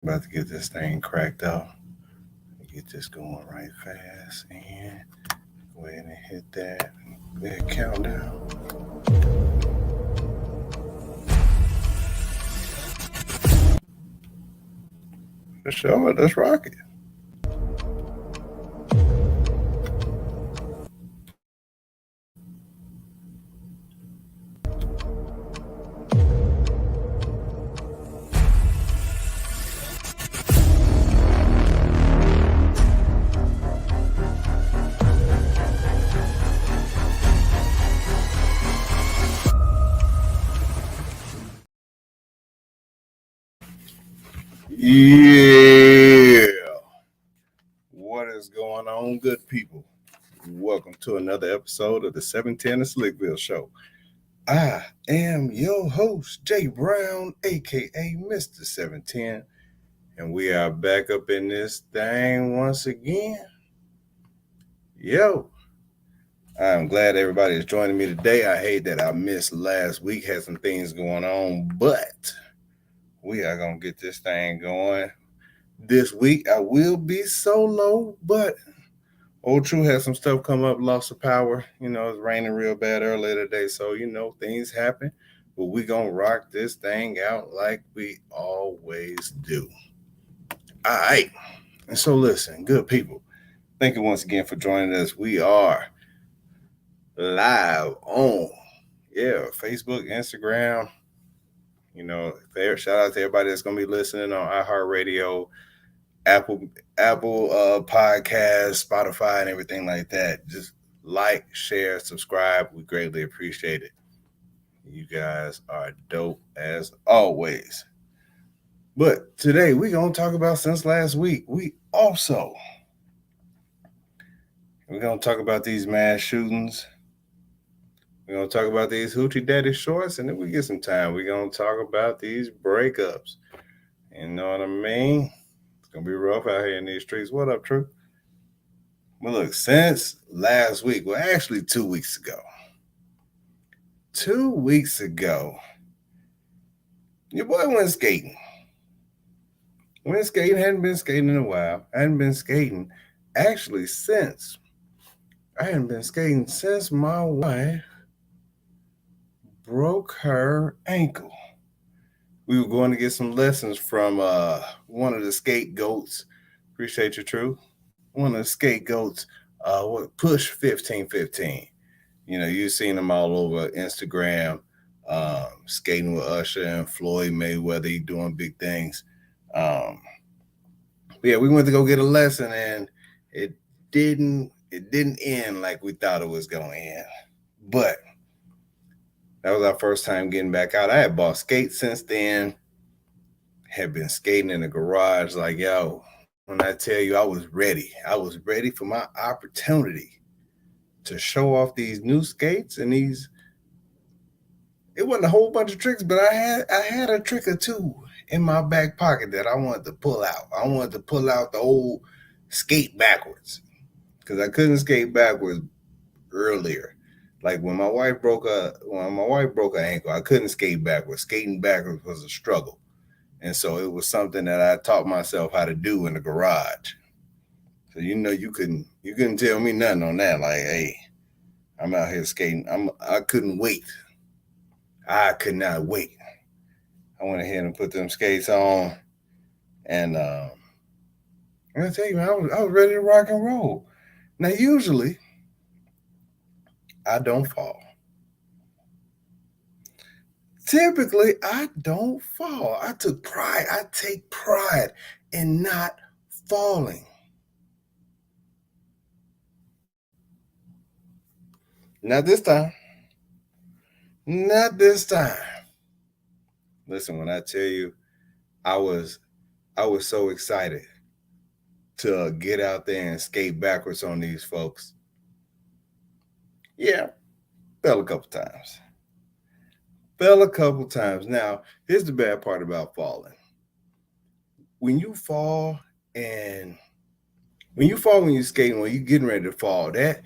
About to get this thing cracked up. Get this going right fast. And go ahead and hit that. Go ahead, countdown. Let's show it. Let's rock it. Yeah. What is going on, good people? Welcome to another episode of the 710 of Slickville show. I am your host, Jay Brown, aka Mr. 710, and we are back up in this thing once again. Yo, I'm glad everybody is joining me today. I hate that I missed last week, had some things going on, but we are going to get this thing going. This week, I will be solo, but Old True had some stuff come up, lost of power. It's raining real bad earlier today, so, things happen. But we going to rock this thing out like we always do. All right. And so, listen, good people, thank you once again for joining us. We are live on, Facebook, Instagram. Shout out to everybody that's going to be listening on iHeartRadio, Apple Podcasts, Spotify, and everything like that. Just like, share, subscribe. We greatly appreciate it. You guys are dope as always. But today we're going to talk about, since last week, we're going to talk about these mass shootings. We're going to talk about these HOOCHIE DADDY shorts, and then we get some time. We're going to talk about these breakups. You know what I mean? It's going to be rough out here in these streets. What up, True? Well, look, since last week, well, actually 2 weeks ago, your boy went skating. Hadn't been skating in a while. I hadn't been skating actually since my wife broke her ankle. We were going to get some lessons from one of the scapegoats. Appreciate you, True. One of the scapegoats, Push 1515. You've seen them all over Instagram, skating with Usher and Floyd Mayweather. He doing big things. We went to go get a lesson, and it didn't end like we thought it was going to end. But that was our first time getting back out. I had bought skates since then. Had been skating in the garage. Like, yo, when I tell you I was ready for my opportunity to show off these new skates and these. It wasn't a whole bunch of tricks, but I had a trick or two in my back pocket that I wanted to pull out. I wanted to pull out the old skate backwards, because I couldn't skate backwards earlier. Like when my wife broke her ankle, I couldn't skate backwards. Skating backwards was a struggle. And so it was something that I taught myself how to do in the garage. So you couldn't tell me nothing on that. Like, hey, I'm out here skating. I couldn't wait. I could not wait. I went ahead and put them skates on, and I'm gonna tell you, man, I was ready to rock and roll. Now, usually, I don't fall. Typically, I don't fall. I take pride in not falling. Not this time. Listen, when I tell you, I was so excited to get out there and skate backwards on these folks. Yeah, fell a couple times. Now, here's the bad part about falling. When you fall when you're skating, when you're getting ready to fall, that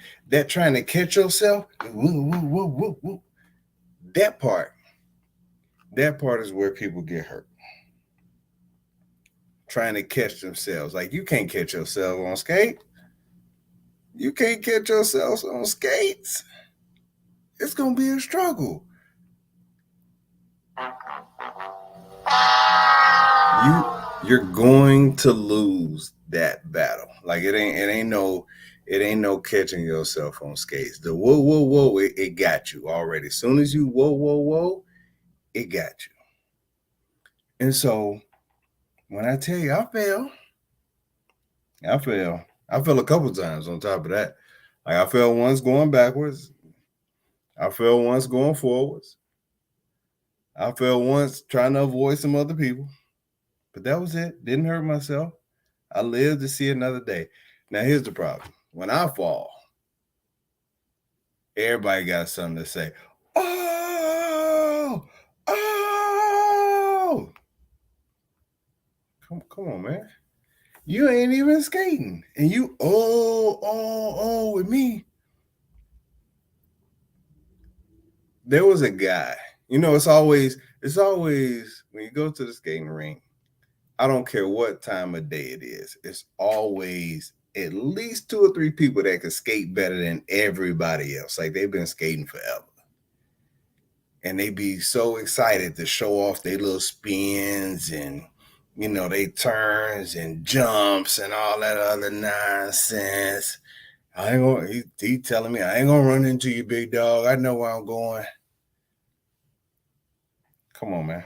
trying to catch yourself, that part is where people get hurt. trying to catch themselves. Like, you can't catch yourself on skate. You can't catch yourself on skates. It's going to be a struggle. You're going to lose that battle. Like, it ain't no catching yourself on skates. The whoa, it got you already. As soon as you whoa, it got you. And so when I tell you I fell a couple times on top of that. Like, I fell once going backwards. I fell once going forwards. I fell once trying to avoid some other people. But that was it. Didn't hurt myself. I lived to see another day. Now, here's the problem. When I fall, everybody got something to say. Oh! Come on, man. You ain't even skating. And you, with me. There was a guy. It's always when you go to the skating rink, I don't care what time of day it is. It's always at least 2 or 3 people that can skate better than everybody else. Like, they've been skating forever. And they be so excited to show off their little spins and, they turns and jumps and all that other nonsense. He telling me, I ain't gonna run into you, big dog. I know where I'm going. Come on, man.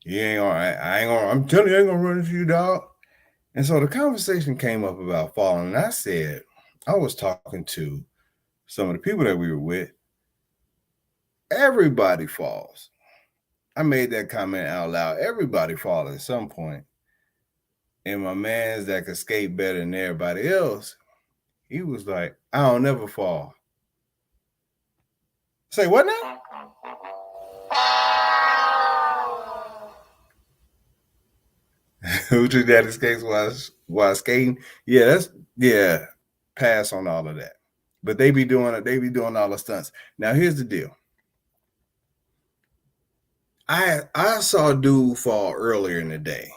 You ain't all right. I'm telling you, I ain't gonna run into you, dog. And so the conversation came up about falling. And I said, I was talking to some of the people that we were with. Everybody falls. I made that comment out loud. Everybody falls at some point. And my man's that could skate better than everybody else, he was like, I don't never fall. Say what now? HOOCHIE Daddy skates while skating. Yeah, pass on all of that. But they be doing it. They be doing all the stunts. Now, here's the deal. I saw a dude fall earlier in the day,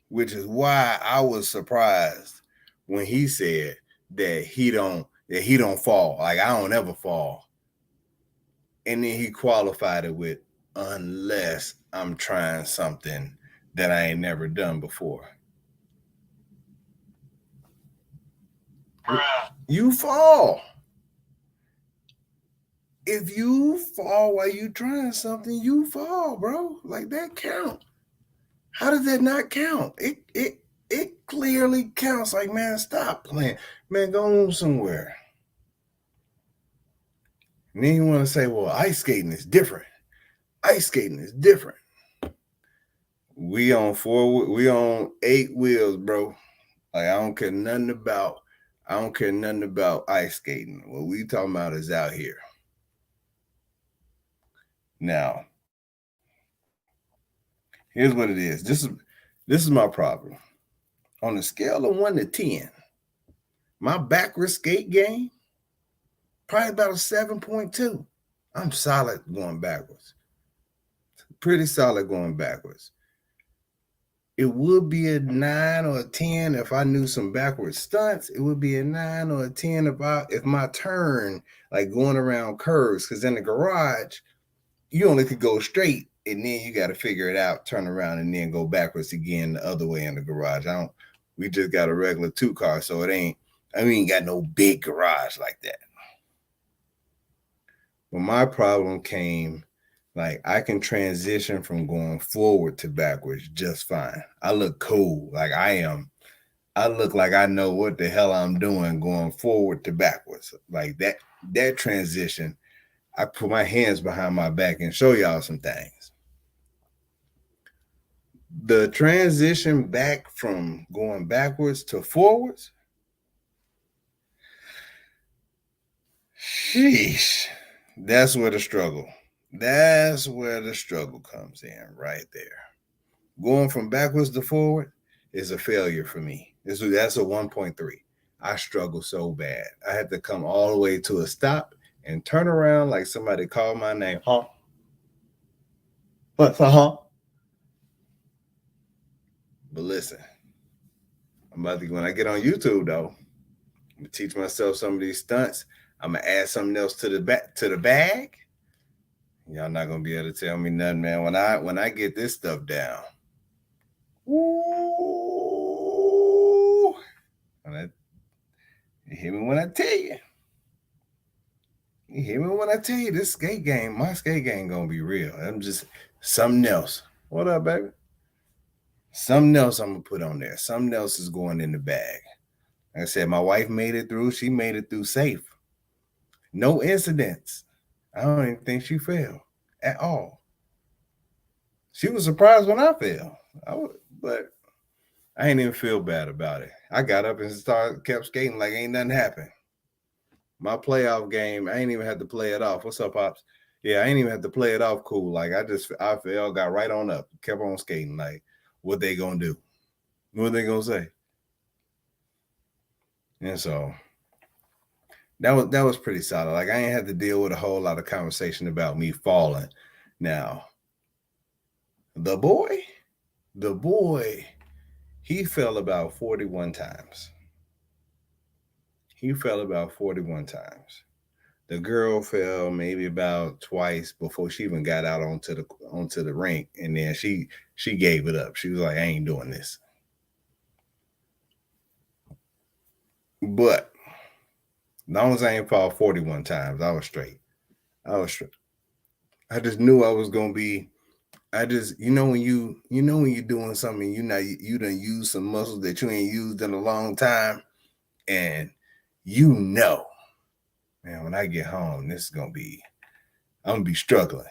which is why I was surprised when he said that he don't fall. Like, I don't ever fall. And then he qualified it with, unless I'm trying something that I ain't never done before. You fall. If you fall while you trying something, you fall, bro. Like, that count. How does that not count? It clearly counts. Like, man, stop playing. Man, go on somewhere. And then you want to say, well, ice skating is different. We on 8 wheels, bro. Like, I don't care nothing about ice skating. What we talking about is out here. Now, here's what it is. This is my problem. On a scale of 1 to 10, my backward skate game, probably about a 7.2. I'm solid going backwards. Pretty solid going backwards. It would be a 9 or a 10 if I knew some backward stunts. It would be a 9 or a 10 if my turn, like going around curves, because in the garage, you only could go straight, and then you got to figure it out, turn around, and then go backwards again the other way in the garage. We just got a regular 2-car, so we ain't got no big garage like that. But my problem came, like, I can transition from going forward to backwards just fine. I look cool. Like, I look like I know what the hell I'm doing going forward to backwards. Like, that transition, I put my hands behind my back and show y'all some things. The transition back from going backwards to forwards, sheesh, that's where the struggle comes in right there. Going from backwards to forward is a failure for me. That's a 1.3. I struggle so bad. I had to come all the way to a stop and turn around like somebody called my name. Huh? What's a huh? But listen, I'm about to, when I get on YouTube though, I'm gonna teach myself some of these stunts. I'm gonna add something else to the bag. Y'all not gonna be able to tell me nothing, man. When I get this stuff down, ooh, you hear me when I tell you. You hear me when I tell you this skate game, my skate game gonna be real. I'm just something else. What up, baby? Something else I'm gonna put on there. Something else is going in the bag. Like I said, my wife made it through. She made it through safe. No incidents. I don't even think she fell at all. She was surprised when I fell. But I ain't even feel bad about it. I got up and kept skating like ain't nothing happened. My playoff game, I ain't even had to play it off. What's up, Pops? Yeah, I ain't even had to play it off cool. Like I fell, got right on up, kept on skating. Like, what they gonna do? What they gonna say? And so that was pretty solid. Like I ain't had to deal with a whole lot of conversation about me falling. Now, the boy, he fell about 41 times. He fell about 41 times. The girl fell maybe about twice before she even got out onto the rink, and then she gave it up. She was like, I ain't doing this. But as long as I ain't fall 41 times, I was straight. I just knew I was gonna be. I just, when you're doing something, you done use some muscles that you ain't used in a long time, and man, when I get home, this is gonna be, I'm gonna be struggling.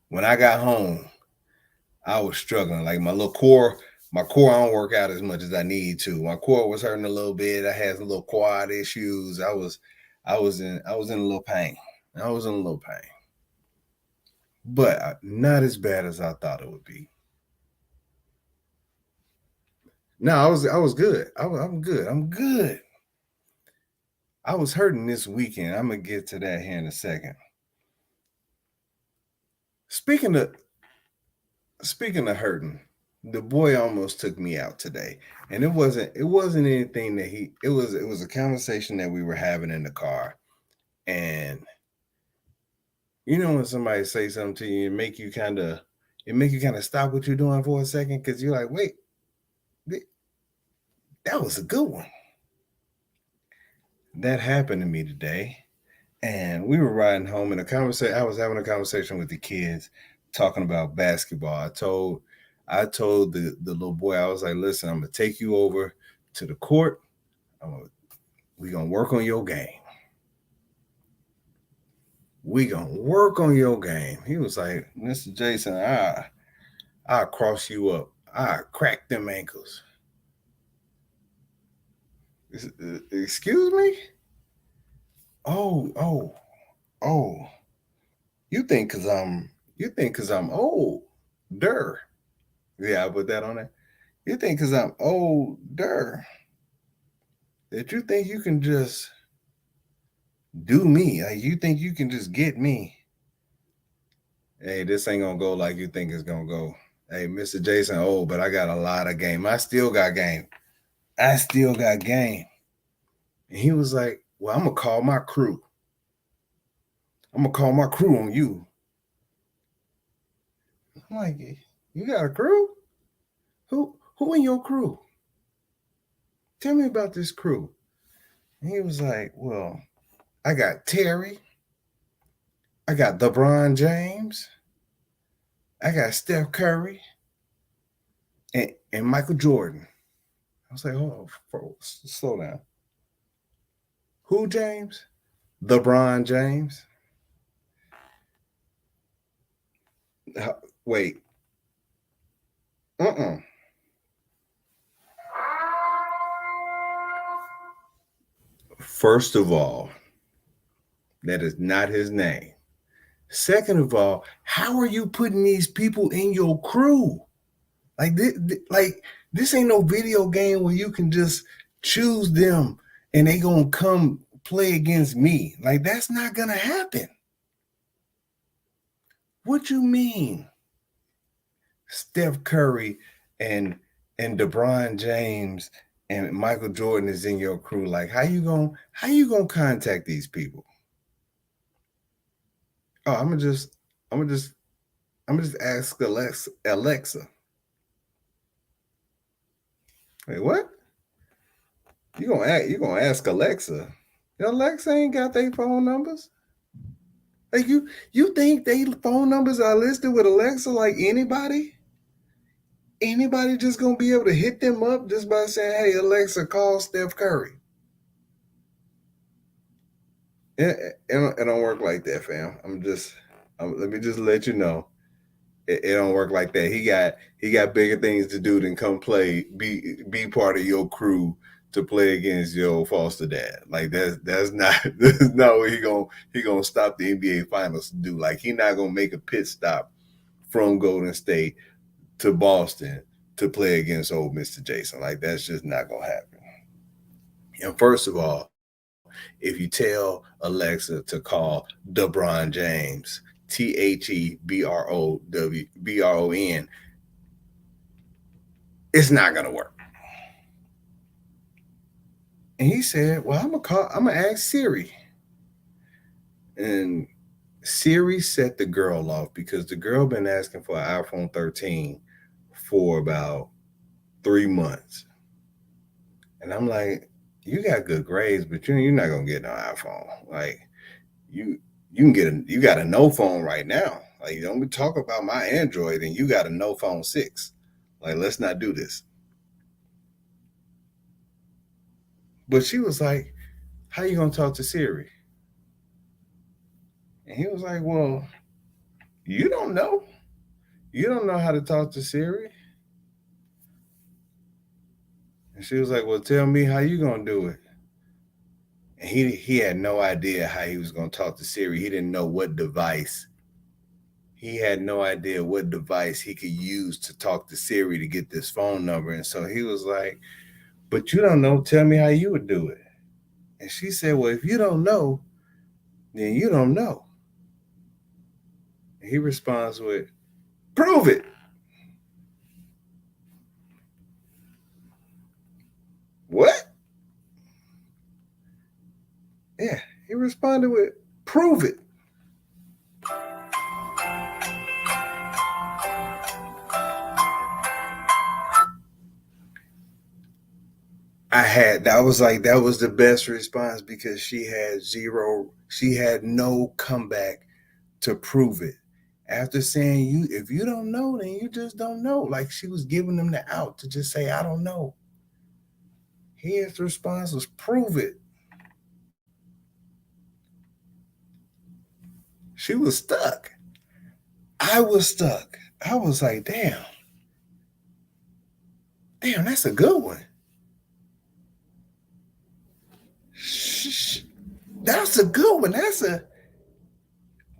When I got home, I was struggling. Like my core, I don't work out as much as I need to. My core was hurting a little bit. I had some little quad issues. I was in a little pain. But not as bad as I thought it would be. No, I was good. I'm good. I'm good. I was hurting this weekend. I'm gonna get to that here in a second. Speaking of hurting, the boy almost took me out today, and it wasn't anything that it was a conversation that we were having in the car, and when somebody say something to you, it make you kind of stop what you're doing for a second, because you're like, wait, that was a good one. That happened to me today, and we were riding home in a conversation. I was having a conversation with the kids, talking about basketball. I told the little boy, I was like, listen, I'm gonna take you over to the court. We're gonna work on your game. He was like, Mr. Jason, I'll cross you up. I'll crack them ankles. Excuse me? Oh. You think cause I'm older. Yeah, I put that on there. You think cause I'm older that you think you can just do me. Like you think you can just get me. Hey, this ain't gonna go like you think it's gonna go. Hey, Mr. Jason, but I got a lot of game. I still got game. And he was like, well, I'm gonna call my crew. I'm gonna call my crew on you. I'm like, you got a crew? Who in your crew? Tell me about this crew. And he was like, well, I got Terry. I got LeBron James. I got Steph Curry. And Michael Jordan. I was like, slow down. Who, James? LeBron James. Wait. First of all, that is not his name. Second of all, how are you putting these people in your crew? Like this ain't no video game where you can just choose them and they gonna come play against me. Like that's not gonna happen. What you mean? Steph Curry and LeBron James and Michael Jordan is in your crew. Like, how you gonna contact these people? Oh, I'm gonna just I'm gonna just ask Alexa. Wait, what? You gonna ask Alexa? Alexa ain't got their phone numbers. Like you think they phone numbers are listed with Alexa like anybody? Anybody just gonna be able to hit them up just by saying, "Hey Alexa, call Steph Curry." It don't work like that, fam. Let me just let you know, it don't work like that. He got bigger things to do than come play, be part of your crew to play against your foster dad. Like that's not that's not what he gonna stop the NBA finals to do. Like he not gonna make a pit stop from Golden State to Boston to play against old Mr. Jason. Like that's just not gonna happen. And first of all, if you tell Alexa to call LeBron James, TheBron, it's not gonna work. And he said, "Well, I'm gonna ask Siri." And Siri set the girl off because the girl been asking for an iPhone 13 for about 3 months. And I'm like, you got good grades, but you're not gonna get no iPhone. Like you you got a no phone right now. Like don't be talk about my Android and you got a no phone 6. Like let's not do this. But she was like, how you gonna talk to Siri? And he was like, well, you don't know. You don't know how to talk to Siri. And she was like, well, tell me how you gonna do it. And he had no idea how he was gonna talk to Siri. He didn't know what device. He had no idea what device he could use to talk to Siri to get this phone number. And so he was like, but you don't know. Tell me how you would do it. And she said, well, if you don't know, then you don't know. And he responds with, prove it. What? Yeah, he responded with, prove it. That was the best response because she had no comeback to prove it. After saying if you don't know, then you just don't know. Like she was giving them the out to just say, I don't know. His response was prove it. She was stuck. I was stuck. I was like, damn, that's a good one. That's a good one.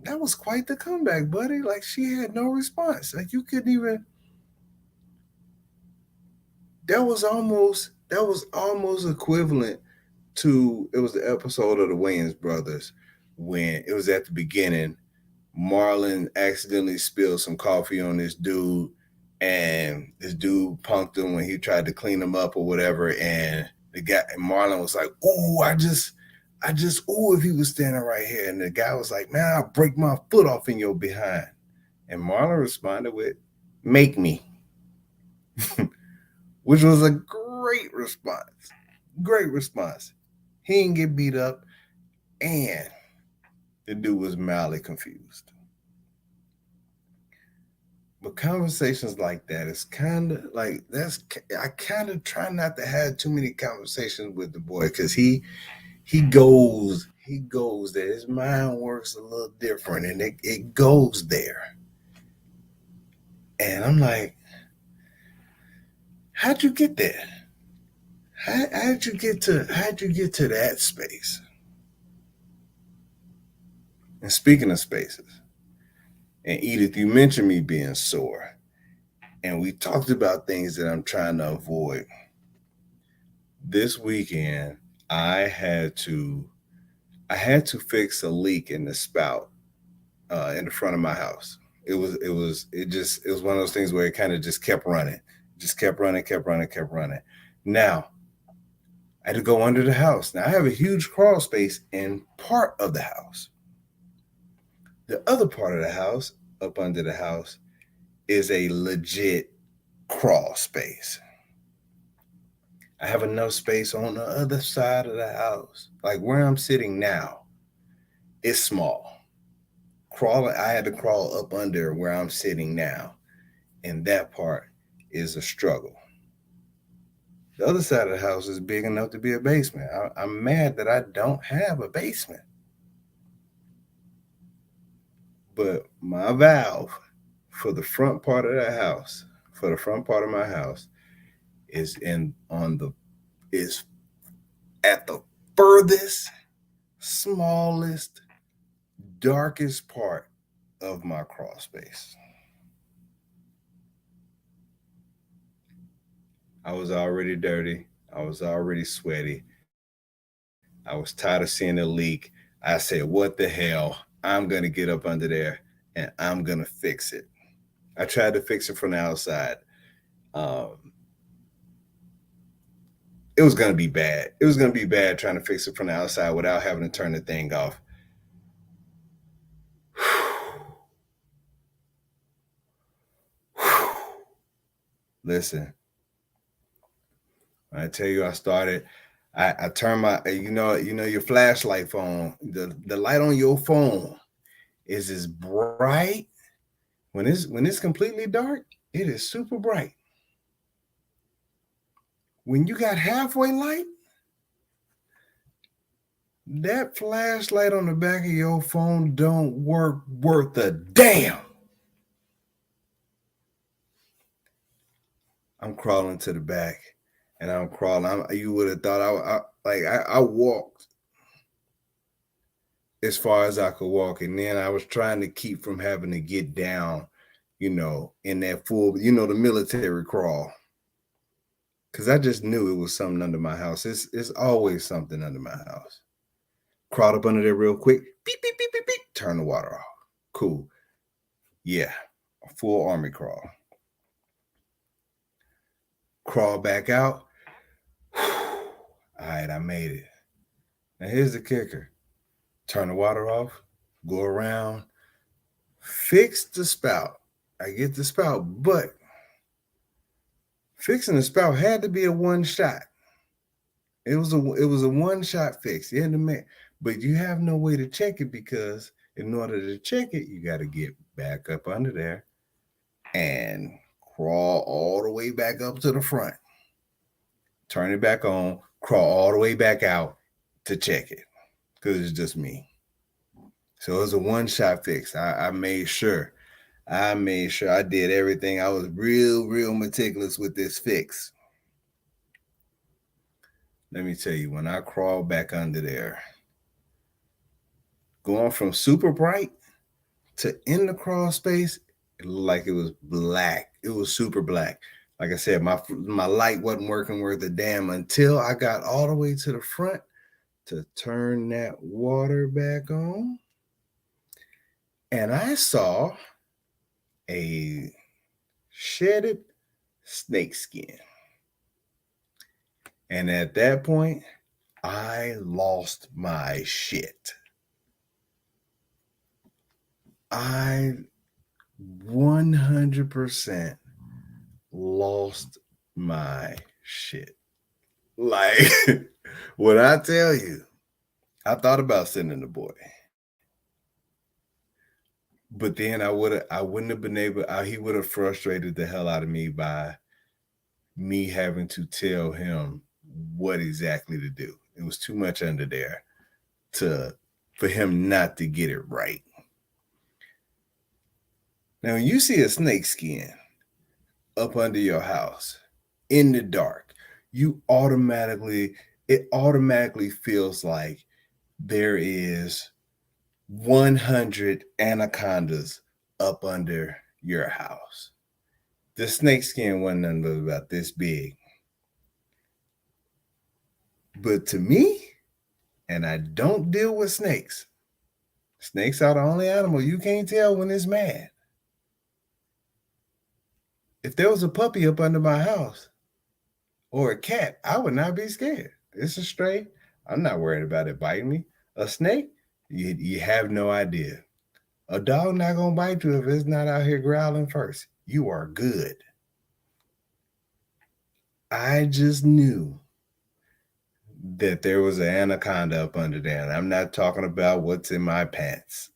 That was quite the comeback, buddy. Like she had no response. Like you couldn't even. That was almost equivalent to it was the episode of the Wayans brothers when it was at the beginning. Marlon accidentally spilled some coffee on this dude, and this dude punked him when he tried to clean him up or whatever. And the guy and Marlon was like, "Oh, ooh, if he was standing right here." And the guy was like, "Man, I'll break my foot off in your behind." And Marlon responded with, "Make me," which was a great response. Great response. He didn't get beat up, and the dude was mildly confused. But conversations like that is kind of like I kind of try not to have too many conversations with the boy because he goes there. His mind works a little different, and it goes there. And I'm like, how'd you get there? How'd you get to that space? And speaking of spaces, and Edith, you mentioned me being sore, and we talked about things that I'm trying to avoid. This weekend, I had to fix a leak in the spout in the front of my house. it was one of those things where it kind of just kept running, kept running. Now I had to go under the house. Now I have a huge crawl space in part of the house. The other part of the house, up under the house, is a legit crawl space. I have enough space on the other side of the house. Like where I'm sitting now, it's small. I had to crawl up under where I'm sitting now. And that part is a struggle. The other side of the house is big enough to be a basement. I'm mad that I don't have a basement. But my valve for the front part of the house, for the front part of my house, is at the furthest, smallest, darkest part of my crawl space. I was already dirty. I was already sweaty. I was tired of seeing the leak. I said, what the hell? I'm going to get up under there and I'm going to fix it. I tried to fix it from the outside. It was going to be bad. It was going to be bad trying to fix it from the outside without having to turn the thing off. Listen, I tell you, I turned my, your flashlight phone, the light on your phone is as bright. When it's completely dark, it is super bright. When you got halfway light, that flashlight on the back of your phone don't work worth a damn. I'm crawling to the back, and I'm crawling. You would have thought I walked as far as I could walk, and then I was trying to keep from having to get down, in that full, the military crawl, because I just knew it was something under my house. It's always something under my house. Crawled up under there real quick. Beep, beep, beep, beep, beep. Turn the water off. Cool. Yeah, a full army crawl. Crawl back out. All right, I made it. Now here's the kicker. Turn the water off. Go around. Fix the spout. I get the spout, but fixing the spout had to be a one shot. It was a one shot fix. But you have no way to check it, because in order to check it, you got to get back up under there and crawl all the way back up to the front. Turn it back on, crawl all the way back out to check it, because it's just me. So it was a one-shot fix. I made sure I did everything. I was real meticulous with this fix. Let me tell you, when I crawled back under there, going from super bright to in the crawl space, it looked like it was black. It was super black. Like I said, my light wasn't working worth a damn until I got all the way to the front to turn that water back on. And I saw a shedded snake skin. And at that point, I lost my shit. I 100% lost my shit. Like, when I tell you, I thought about sending the boy. But then I wouldn't have been able, he would have frustrated the hell out of me by me having to tell him what exactly to do. It was too much under there for him not to get it right. Now, when you see a snake skin up under your house in the dark, it automatically feels like there is 100 anacondas up under your house. The snake skin wasn't nothing but about this big. But to me, and I don't deal with snakes. Snakes are the only animal you can't tell when it's mad. If there was a puppy up under my house or a cat, I would not be scared. It's a stray. I'm not worried about it biting me. A snake, you have no idea. A dog not gonna bite you if it's not out here growling first. You are good. I just knew that there was an anaconda up under there. And I'm not talking about what's in my pants.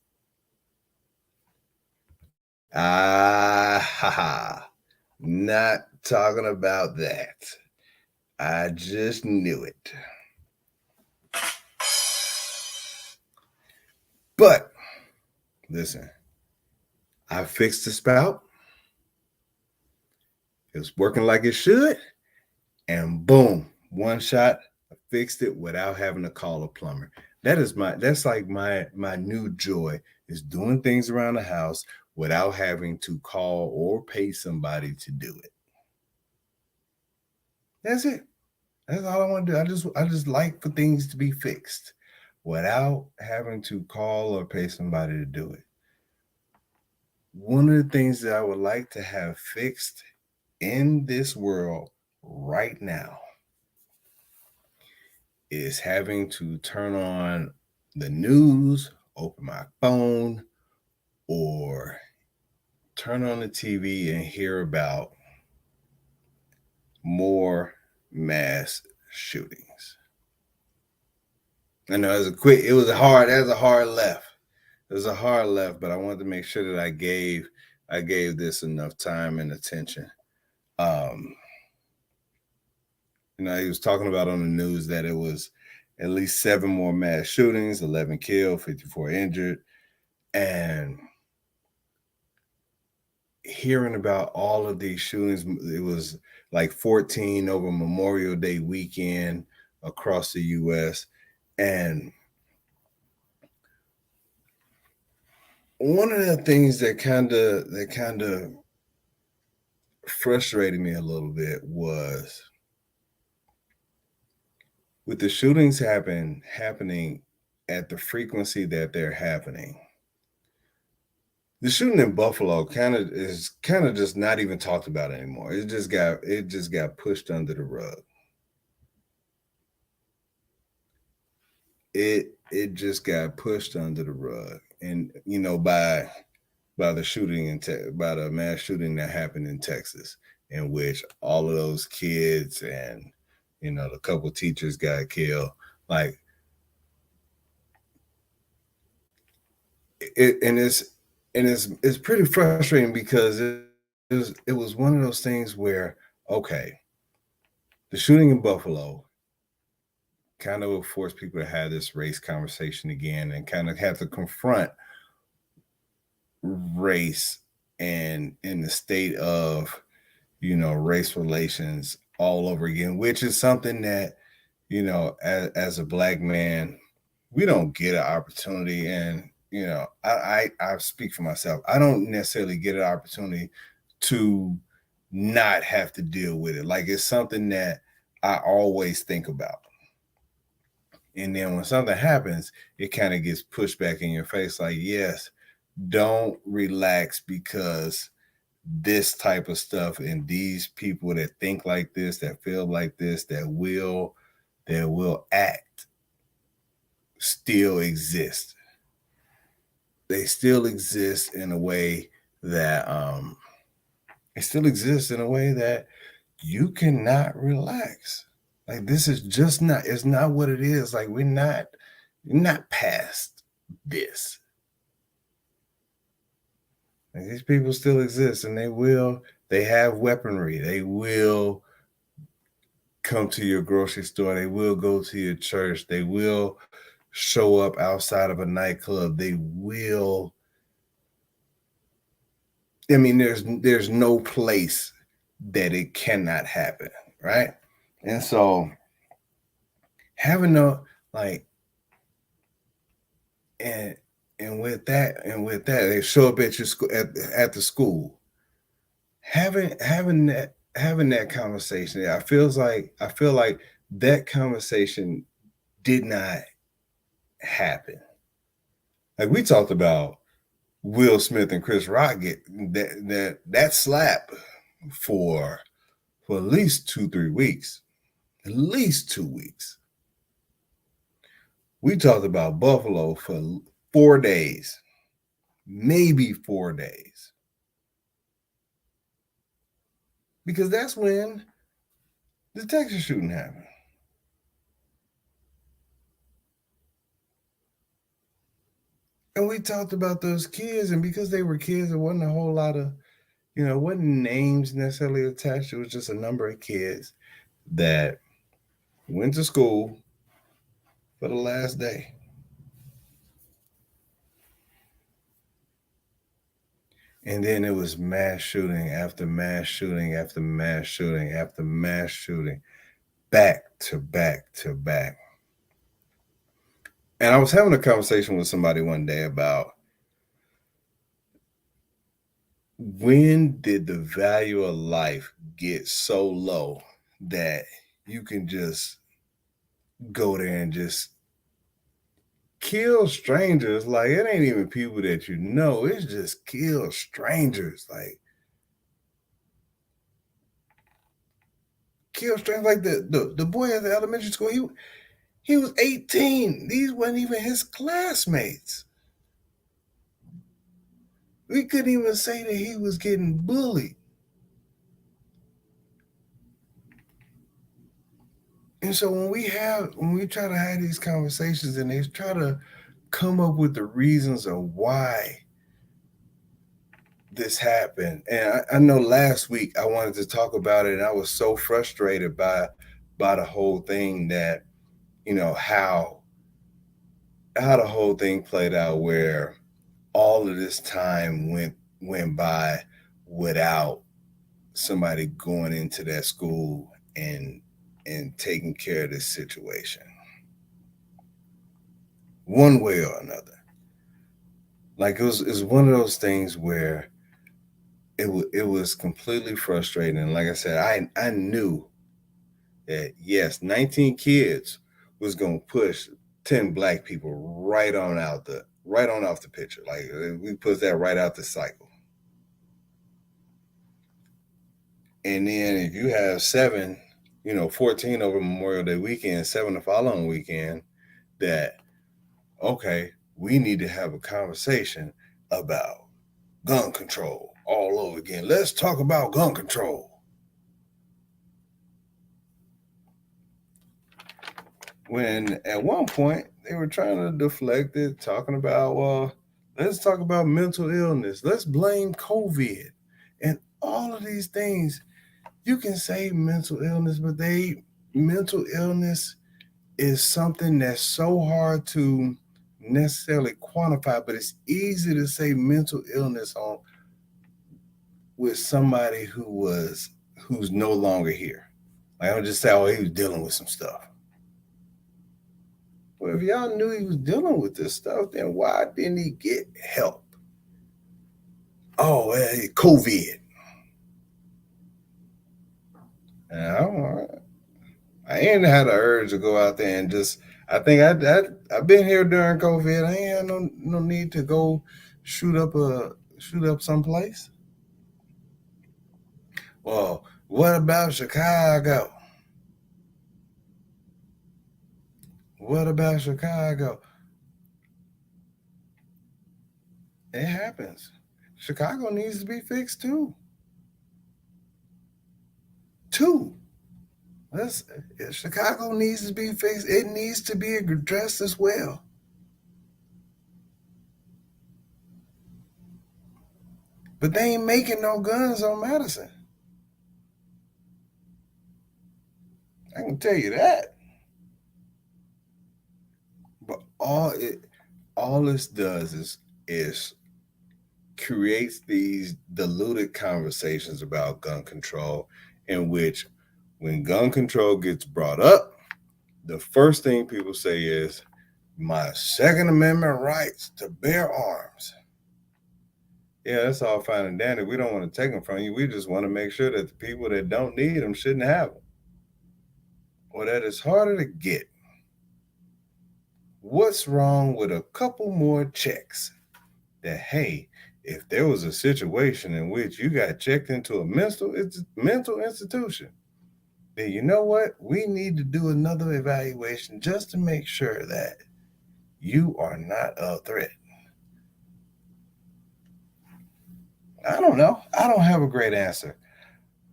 Not talking about that. I just knew it. But listen, I fixed the spout. It was working like it should. And boom, one shot, I fixed it without having to call a plumber. That's like my new joy is doing things around the house without having to call or pay somebody to do it. That's it. That's all I want to do. I just like for things to be fixed without having to call or pay somebody to do it. One of the things that I would like to have fixed in this world right now is having to turn on the news, open my phone, or turn on the TV and hear about more mass shootings. I know it was a hard left. It was a hard left, but I wanted to make sure that I gave this enough time and attention. He was talking about on the news that it was at least 7 more mass shootings, 11 killed, 54 injured, and hearing about all of these shootings, it was like 14 over Memorial Day weekend across the U.S. And one of the things that kind of frustrated me a little bit was with the shootings happening at the frequency that they're happening. The shooting in Buffalo kind of just not even talked about anymore. It just got pushed under the rug. It just got pushed under the rug, and by the mass shooting that happened in Texas, in which all of those kids and the couple teachers got killed. Like it's pretty frustrating because it was one of those things where, okay, the shooting in Buffalo kind of will force people to have this race conversation again and kind of have to confront race and in the state of race relations all over again, which is something that as a Black man we don't get an opportunity. And I speak for myself. I don't necessarily get an opportunity to not have to deal with it. Like, it's something that I always think about. And then when something happens, it kind of gets pushed back in your face. Like, yes, don't relax because this type of stuff and these people that think like this, that feel like this, that will act still exist. They still exist in a way that you cannot relax. Like, this is just it's not what it is. Like, we're not past this. Like, these people still exist, and they have weaponry. They will come to your grocery store. They will go to your church. They will show up outside of a nightclub. They will. I mean, there's no place that it cannot happen, right? And so having and with that, they show up at your school at the school. Having that conversation, I feel like that conversation did not happen. Like, we talked about Will Smith and Chris Rock get that slap for at least 2-3 weeks, at least 2 weeks. We talked about Buffalo for 4 days, maybe 4 days. Because that's when the Texas shooting happened. And we talked about those kids, and because they were kids, there wasn't a whole lot of, it wasn't names necessarily attached. It was just a number of kids that went to school for the last day. And then it was mass shooting after mass shooting after mass shooting after mass shooting, back to back to back. And I was having a conversation with somebody one day about when did the value of life get so low that you can just go there and just kill strangers? Like, it ain't even people that you know, it's just kill strangers. Like, kill strangers. Like the boy at the elementary school, he was 18. These weren't even his classmates. We couldn't even say that he was getting bullied. And so when we try to have these conversations and they try to come up with the reasons of why this happened. And I know last week I wanted to talk about it, and I was so frustrated by the whole thing that, how the whole thing played out, where all of this time went by without somebody going into that school and taking care of this situation one way or another. Like, it was one of those things where it was completely frustrating. And like I said, I knew that, yes, 19 kids was gonna push 10 black people right on off the picture. Like, we put that right out the cycle. And then if you have 7, 14 over Memorial Day weekend, 7 the following weekend, that, okay, we need to have a conversation about gun control all over again. Let's talk about gun control. When at one point they were trying to deflect it, talking about, well, let's talk about mental illness. Let's blame COVID and all of these things. You can say mental illness, but mental illness is something that's so hard to necessarily quantify, but it's easy to say mental illness on with somebody who's no longer here. Like, I would just say, oh, he was dealing with some stuff. Well, if y'all knew he was dealing with this stuff, then why didn't he get help? Oh, COVID. And I ain't had the urge to go out there and just. I think I've been here during COVID. I ain't had no need to go shoot up someplace. Well, what about Chicago? What about Chicago? It happens. Chicago needs to be fixed too. Chicago needs to be fixed. It needs to be addressed as well. But they ain't making no guns on Madison. I can tell you that. But all this does is creates these diluted conversations about gun control, in which, when gun control gets brought up, the first thing people say is, my Second Amendment rights to bear arms. Yeah, that's all fine and dandy. We don't want to take them from you. We just want to make sure that the people that don't need them shouldn't have them. Or that it's harder to get. What's wrong with a couple more checks? That, hey, if there was a situation in which you got checked into a mental institution, then you know what? We need to do another evaluation just to make sure that you are not a threat. I don't know. I don't have a great answer.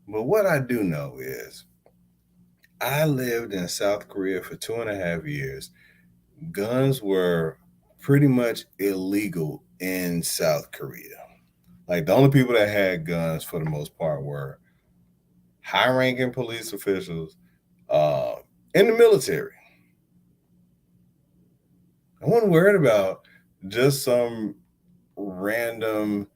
But what I do know is I lived in South Korea for 2.5 years. Guns were pretty much illegal in South Korea. Like the only people that had guns for the most part were high-ranking police officials uh, in the military. I wasn't worried about just some random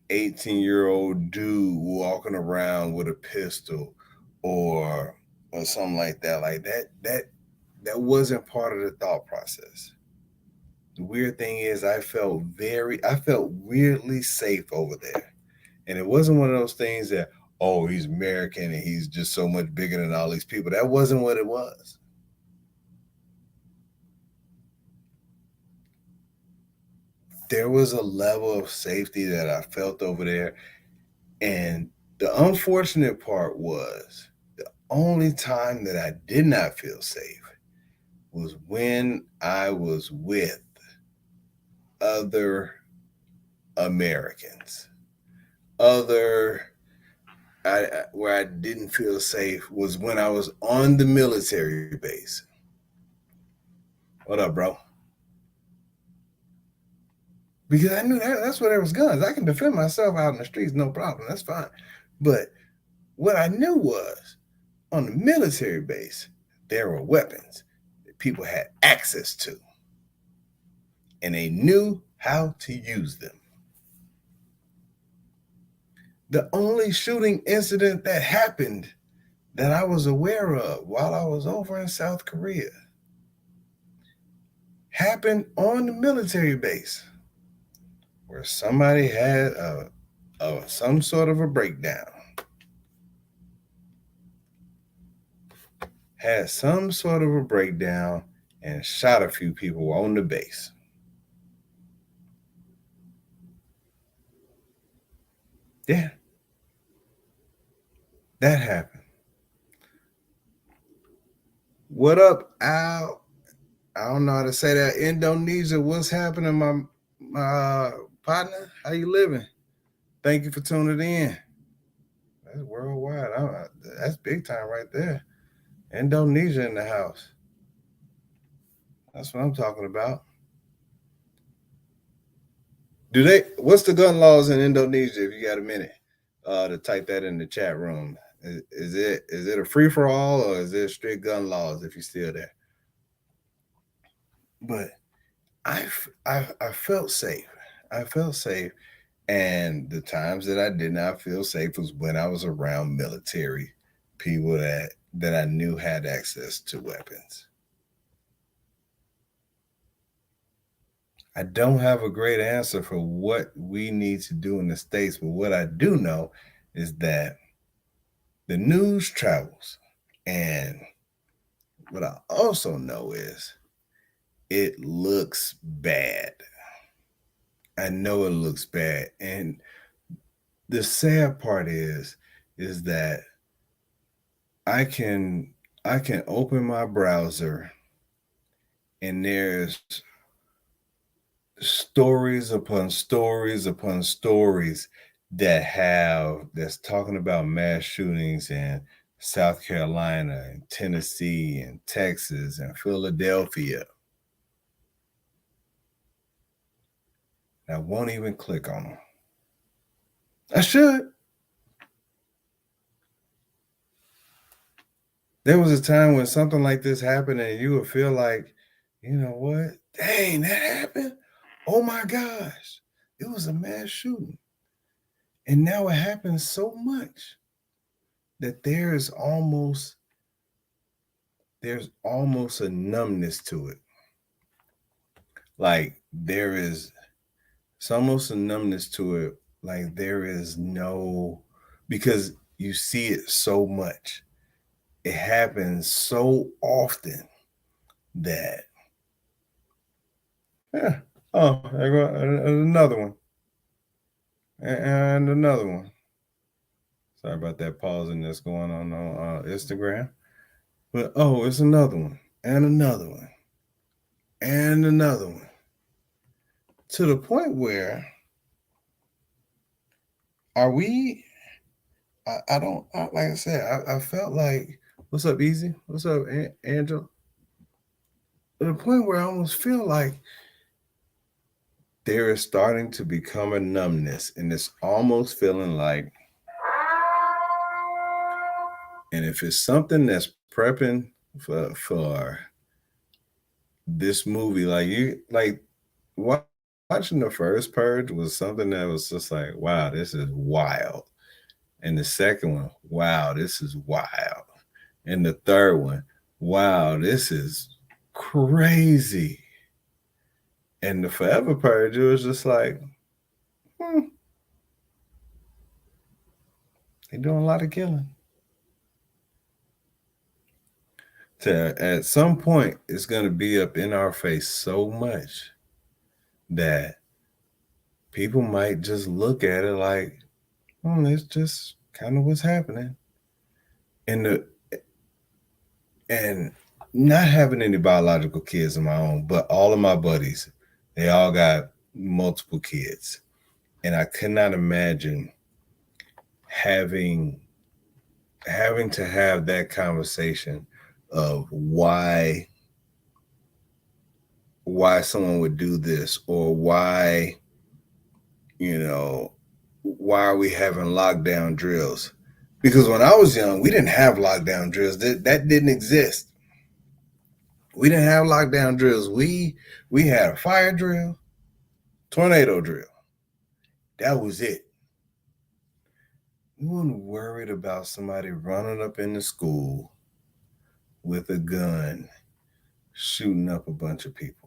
18-year-old dude walking around with a pistol or something like that. Like that wasn't part of the thought process. The weird thing is I felt weirdly safe over there. And it wasn't one of those things that, oh, he's American and he's just so much bigger than all these people. That wasn't what it was. There was a level of safety that I felt over there. And the unfortunate part was the only time that I did not feel safe was when I was with other Americans. Where I didn't feel safe was when I was on the military base. What up, bro? Because I knew that's where there was guns. I can defend myself out in the streets, no problem. That's fine. But what I knew was on the military base, there were weapons that people had access to. And they knew how to use them. The only shooting incident that happened that I was aware of while I was over in South Korea happened on the military base where somebody had some sort of a breakdown. Had some sort of a breakdown and shot a few people on the base. Yeah. That happened. What up, Al? I don't know how to say that. Indonesia, what's happening, my partner? How you living? Thank you for tuning in. That's worldwide. That's big time right there. Indonesia in the house. That's what I'm talking about. What's the gun laws in Indonesia? If you got a minute to type that in the chat room, is it a free for all or is it strict gun laws? If you're still there, but I felt safe. I felt safe, and the times that I did not feel safe was when I was around military people that I knew had access to weapons. I don't have a great answer for what we need to do in the States, but what I do know is that the news travels. And what I also know is it looks bad. I know it looks bad. And the sad part is that I can open my browser and there's stories upon stories upon stories that's talking about mass shootings in South Carolina and Tennessee and Texas and Philadelphia. I won't even click on them. I should. There was a time when something like this happened and you would feel like, you know what? Dang, that happened. Oh my gosh. It was a mass shooting. And now it happens so much that there's almost a numbness to it. Like it's almost a numbness to it. Like there is because you see it so much. It happens so often that, yeah. Oh, there go another one. And another one. Sorry about that pausing that's going on Instagram. But oh, it's another one, and another one, and another one. To the point where are we? I don't like I said. I felt like, what's up, Easy? What's up, Angel? To the point where I almost feel like there is starting to become a numbness, and it's almost feeling like, and if it's something that's prepping for this movie, like you like watching the first Purge was something that was just like, wow, this is wild. And the second one, wow, this is wild. And the third one, wow, this is crazy. And the Forever Purge, it was just like, they're doing a lot of killing. At some point, it's going to be up in our face so much that people might just look at it like, it's just kind of what's happening. And and not having any biological kids of my own, but all of my buddies, they all got multiple kids. And I could not imagine having to have that conversation of why someone would do this, or why, why are we having lockdown drills? Because when I was young, we didn't have lockdown drills. That didn't exist. We didn't have lockdown drills. We had a fire drill, tornado drill. That was it. We weren't worried about somebody running up in the school with a gun, shooting up a bunch of people.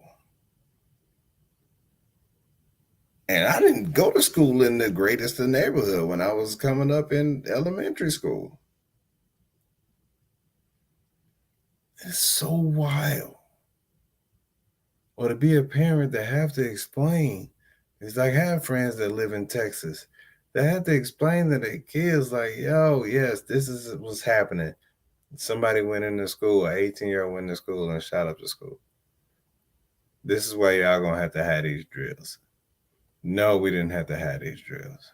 And I didn't go to school in the greatest of neighborhood when I was coming up in elementary school. It's so wild. Or to be a parent that have to explain. It's like I have friends that live in Texas. They have to explain to their kids, like, yo, yes, this is what's happening. Somebody went into school, an 18-year-old went into school and shot up the school. This is why y'all gonna have to have these drills. No, we didn't have to have these drills.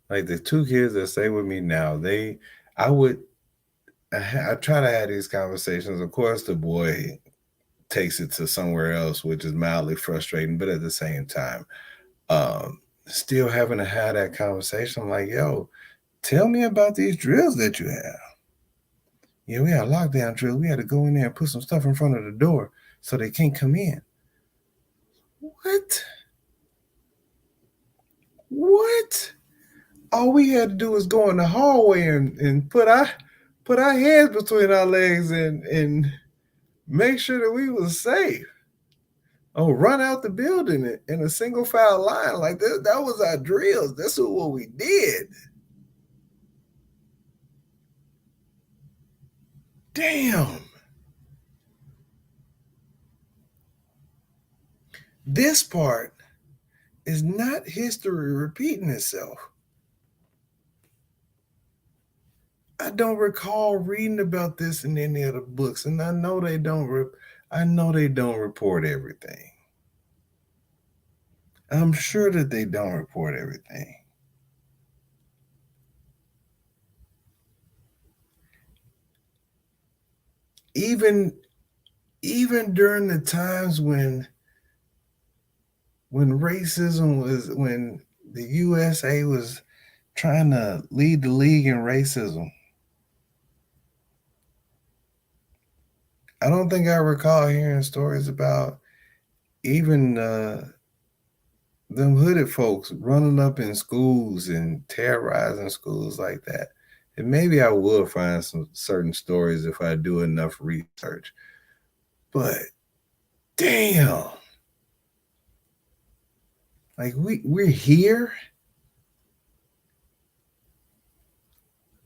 Like the two kids that stay with me now, I try to have these conversations. Of course, the boy takes it to somewhere else, which is mildly frustrating, but at the same time, still having to have that conversation. I'm like, yo, tell me about these drills that you have. Yeah, we had a lockdown drill. We had to go in there and put some stuff in front of the door so they can't come in. What? What? All we had to do was go in the hallway and put our hands between our legs and make sure that we was safe. Oh, run out the building in a single file line. Like that was our drills. That's what we did. Damn. This part is not history repeating itself. I don't recall reading about this in any of the books, and I know they don't. I know they don't report everything. I'm sure that they don't report everything. Even during the times when racism was, when the USA was trying to lead the league in racism, I don't think I recall hearing stories about even them hooded folks running up in schools and terrorizing schools like that. And maybe I will find some certain stories if I do enough research. But damn, like we're here.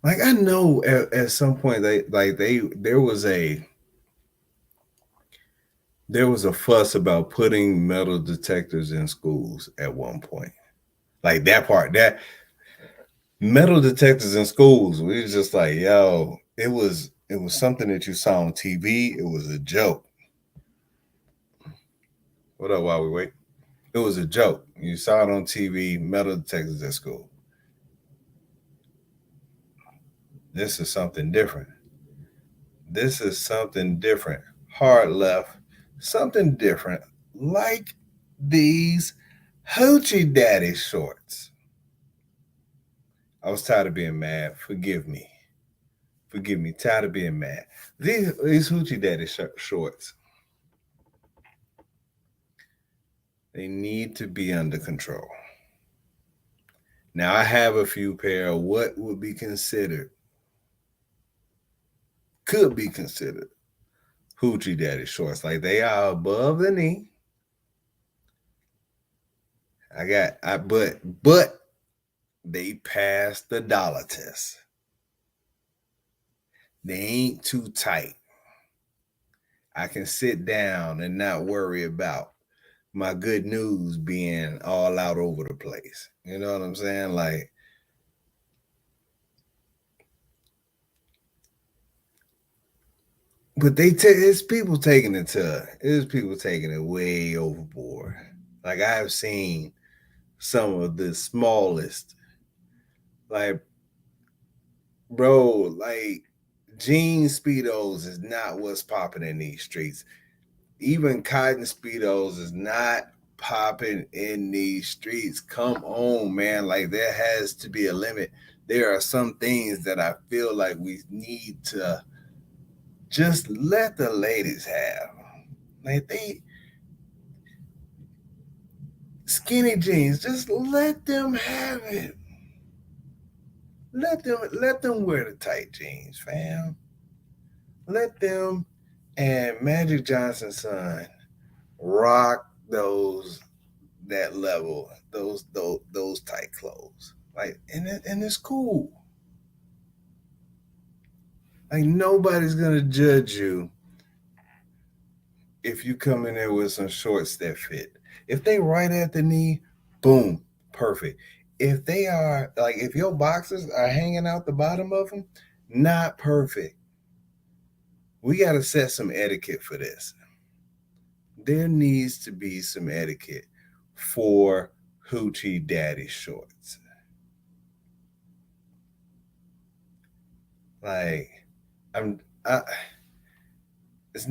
Like I know at some point there was a There was a fuss about putting metal detectors in schools at one point. Like that part, that metal detectors in schools, we was just like, yo, it was something that you saw on TV. It was a joke. What up while we wait? It was a joke. You saw it on TV, metal detectors at school. This is something different. This is something different. Hard left, something different. Like these Hoochie Daddy shorts. I was tired of being mad. Forgive me. Forgive me. Tired of being mad. These Hoochie Daddy shorts, they need to be under control. Now, I have a few pair of what would be considered, could be considered Hoochie Daddy shorts. Like they are above the knee. But they passed the dollar test. They ain't too tight. I can sit down and not worry about my good news being all out over the place. You know what I'm saying? Like, but it's people taking it's people taking it way overboard. Like I've seen some of the smallest, like, bro, like jean speedos is not what's popping in these streets. Even cotton speedos is not popping in these streets. Come on, man. Like there has to be a limit. There are some things that I feel like we need to just let the ladies have. Like they skinny jeans, just let them have it. Let them wear the tight jeans, fam. Let them and Magic Johnson's son rock those that level, those tight clothes. Like and it's cool. Like nobody's gonna judge you if you come in there with some shorts that fit. If they right at the knee, boom, perfect. If they are like if your boxers are hanging out the bottom of them, not perfect. We got to set some etiquette for this. There needs to be some etiquette for Hoochie Daddy shorts. Like I'm I it's,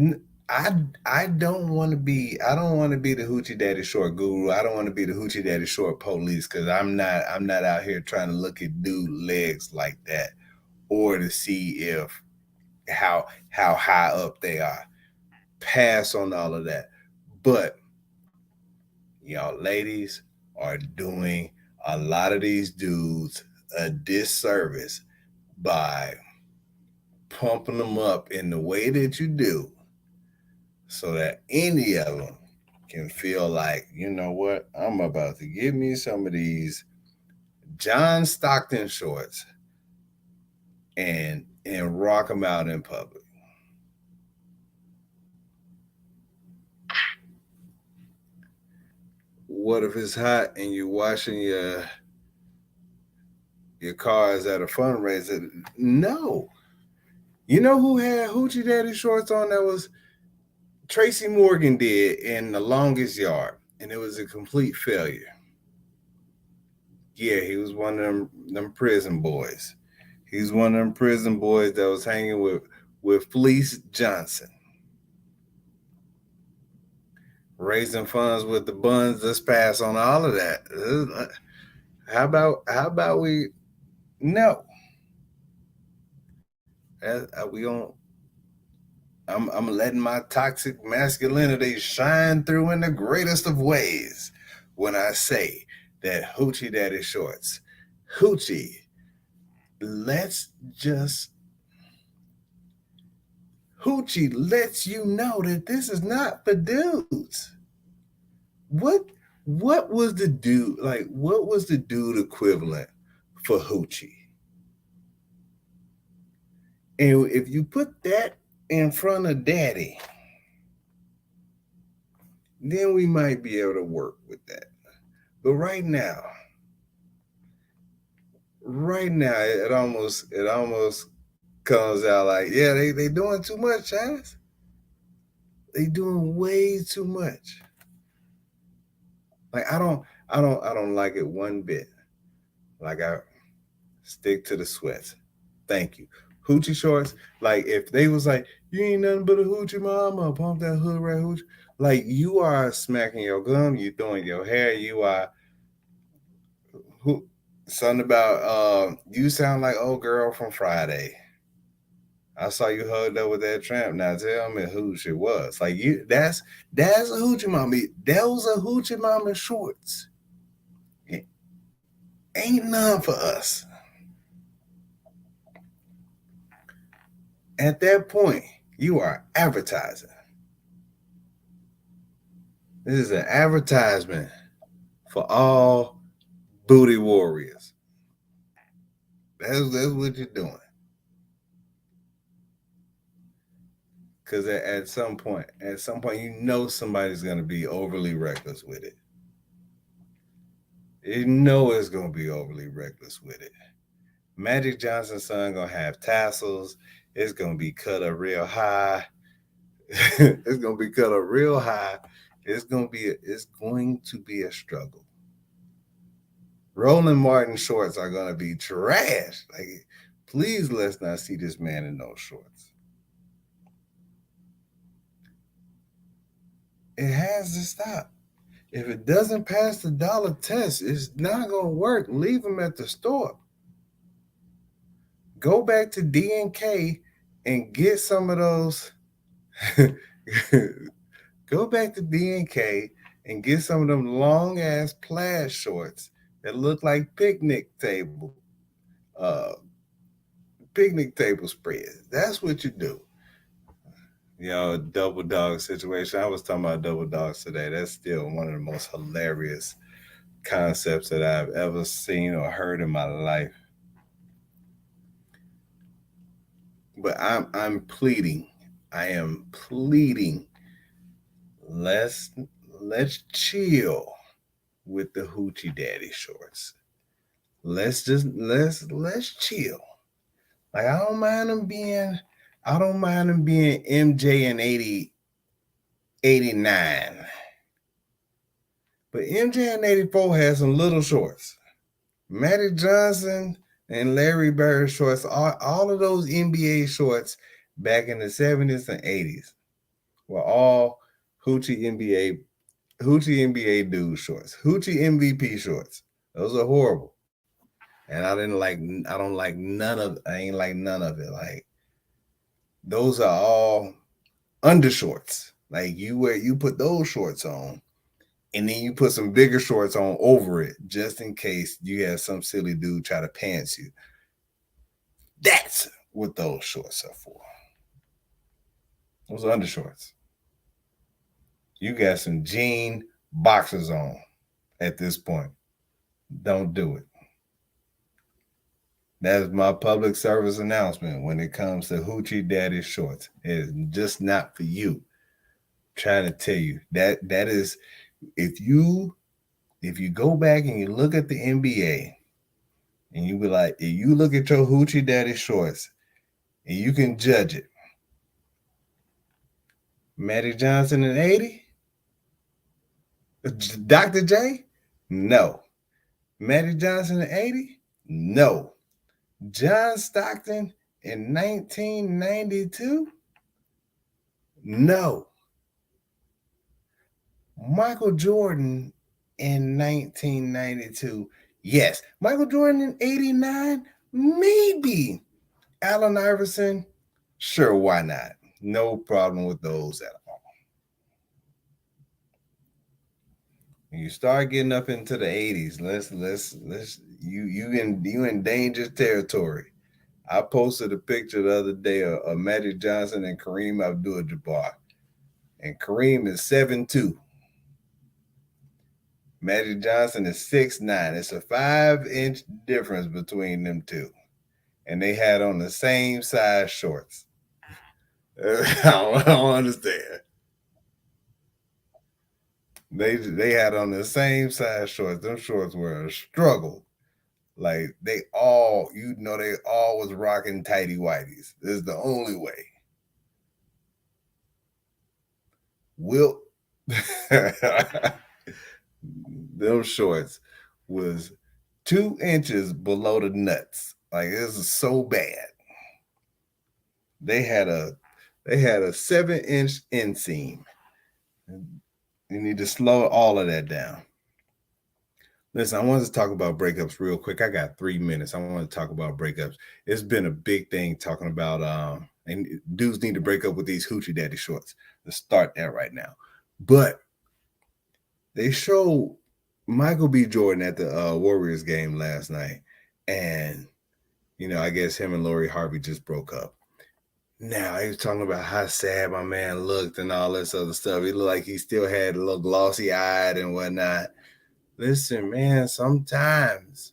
I I don't want to be the Hoochie Daddy short guru. I don't want to be the Hoochie Daddy short police because I'm not out here trying to look at dude legs like that or to see if how high up they are. Pass on all of that. But y'all ladies are doing a lot of these dudes a disservice by pumping them up in the way that you do so that any of them can feel like, you know what, I'm about to give me some of these John Stockton shorts and rock them out in public. What if it's hot and you're washing your cars at a fundraiser? No. You know who had Hoochie Daddy shorts on? That was Tracy Morgan did in The Longest Yard, and it was a complete failure. Yeah, he was one of them prison boys. He's one of them prison boys that was hanging with Fleece Johnson, raising funds with the buns. Let's pass on all of that. How about we no? We don't. I'm letting my toxic masculinity shine through in the greatest of ways when I say that Hoochie Daddy shorts. Hoochie, let's just Hoochie lets you know that this is not for dudes. What what was the dude like? What was the dude equivalent for Hoochie? And if you put that in front of Daddy, then we might be able to work with that. But right now, it almost comes out like, yeah, they doing too much, Chaz. They doing way too much. Like I don't like it one bit. Like I stick to the sweats. Thank you. Hoochie shorts. Like if they was like, you ain't nothing but a hoochie mama, pump that hood rat hoochie. Like you are smacking your gum, you throwing your hair, you are who something about you sound like old girl from Friday. I saw you hugged up with that tramp. Now tell me who she was. Like you that's a hoochie mama. Those are hoochie mama shorts. It ain't none for us. At that point, you are advertising. This is an advertisement for all booty warriors. That's what you're doing. Because at some point, you know somebody's gonna be overly reckless with it. You know it's gonna be overly reckless with it. Magic Johnson's son gonna have tassels. It's gonna be cut up real high. It's gonna be cut up real high. It's going to be a struggle. Roland Martin shorts are gonna be trash. Like, please let's not see this man in those shorts. It has to stop. If it doesn't pass the dollar test, it's not gonna work. Leave them at the store. Go back to D&K and get some of those. Go back to D&K and get some of them long ass plaid shorts that look like uh, picnic table spreads. That's what you do. Double dog situation. I was talking about double dogs today. That's still one of the most hilarious concepts that I've ever seen or heard in my life. But I'm pleading. I am pleading. Let's let's chill with the hoochie daddy shorts. Let's chill. Like I don't mind them being MJ in 89. But MJ in 84 had some little shorts. Magic Johnson and Larry Bird shorts, all of those NBA shorts back in the 70s and 80s were all hoochie NBA dude shorts, hoochie MVP shorts. Those are horrible. And I don't like none of I ain't like none of it. Like those are all undershorts. Like you put those shorts on and then you put some bigger shorts on over it just in case you have some silly dude try to pants you. That's what those shorts are for. Those are undershorts. You got some jean boxers on at this point. Don't do it. That's my public service announcement when it comes to hoochie daddy shorts. It's just not for you. I'm trying to tell you that is if you go back and you look at the NBA and you be like, if you look at your hoochie daddy shorts and you can judge it. Magic Johnson in 80? Dr. J? No. Magic Johnson in 80? No. John Stockton in 1992? No. Michael Jordan in 1992? Yes. Michael Jordan in 89? Maybe. Allen Iverson? Sure, why not? No problem with those at all. When you start getting up into the 80s, you in dangerous territory. I posted a picture the other day of Magic Johnson and Kareem Abdul-Jabbar. And Kareem is 7'2". Magic Johnson is 6'9". It's a 5-inch difference between them two. And they had on the same size shorts. I don't understand. They had on the same size shorts. Them shorts were a struggle. Like they all was rocking tighty whities. This is the only way. Wilt them shorts was 2 inches below the nuts. Like this is so bad. They had a 7-inch inseam. You need to slow all of that down. Listen, I wanted to talk about breakups real quick. I got 3 minutes. I want to talk about breakups. It's been a big thing talking about and dudes need to break up with these hoochie daddy shorts. Let's start that right now. But they showed Michael B. Jordan at the Warriors game last night, and I guess him and Lori Harvey just broke up. Now he was talking about how sad my man looked and all this other stuff. He looked like he still had a little glossy eyed and whatnot. Listen, man, sometimes,